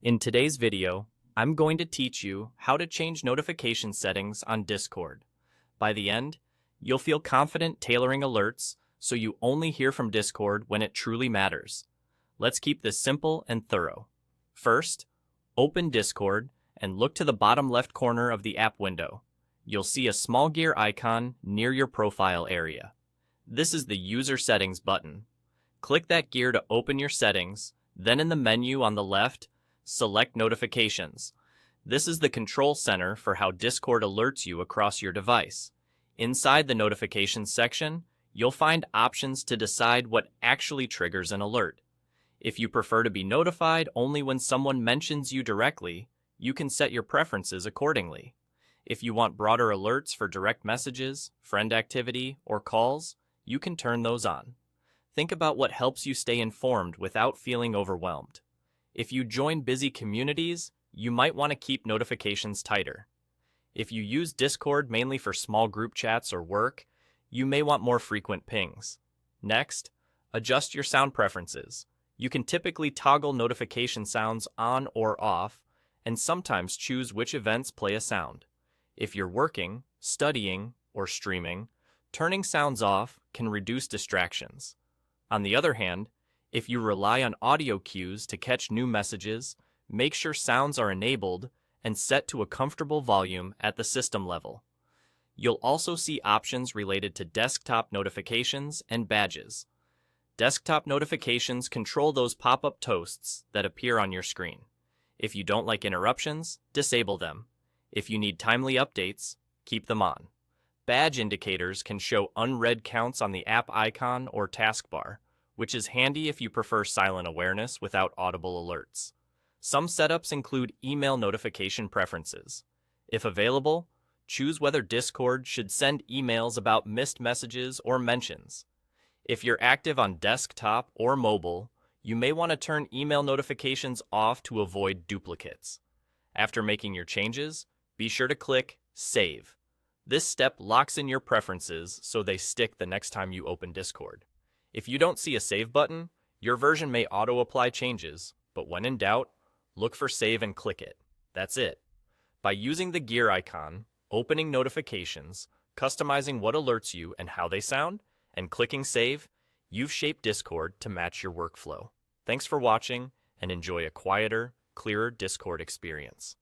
In today's video, I'm going to teach you how to change notification settings on Discord. By the end, you'll feel confident tailoring alerts so you only hear from Discord when it truly matters. Let's keep this simple and thorough. First, open Discord and look to the bottom left corner of the app window. You'll see a small gear icon near your profile area. This is the User Settings button. Click that gear to open your settings, then in the menu on the left, select Notifications. This is the control center for how Discord alerts you across your device. Inside the Notifications section, you'll find options to decide what actually triggers an alert. If you prefer to be notified only when someone mentions you directly, you can set your preferences accordingly. If you want broader alerts for direct messages, friend activity, or calls, you can turn those on. Think about what helps you stay informed without feeling overwhelmed. If you join busy communities, you might want to keep notifications tighter. If you use Discord mainly for small group chats or work, you may want more frequent pings. Next, adjust your sound preferences. You can typically toggle notification sounds on or off, and sometimes choose which events play a sound. If you're working, studying, or streaming, turning sounds off can reduce distractions. On the other hand, if you rely on audio cues to catch new messages, make sure sounds are enabled and set to a comfortable volume at the system level. You'll also see options related to desktop notifications and badges. Desktop notifications control those pop-up toasts that appear on your screen. If you don't like interruptions, disable them. If you need timely updates, keep them on. Badge indicators can show unread counts on the app icon or taskbar, which is handy if you prefer silent awareness without audible alerts. Some setups include email notification preferences. If available, choose whether Discord should send emails about missed messages or mentions. If you're active on desktop or mobile, you may want to turn email notifications off to avoid duplicates. After making your changes, be sure to click Save. This step locks in your preferences so they stick the next time you open Discord. If you don't see a Save button, your version may auto-apply changes, but when in doubt, look for Save and click it. That's it. By using the gear icon, opening notifications, customizing what alerts you and how they sound, and clicking Save, you've shaped Discord to match your workflow. Thanks for watching, and enjoy a quieter, clearer Discord experience.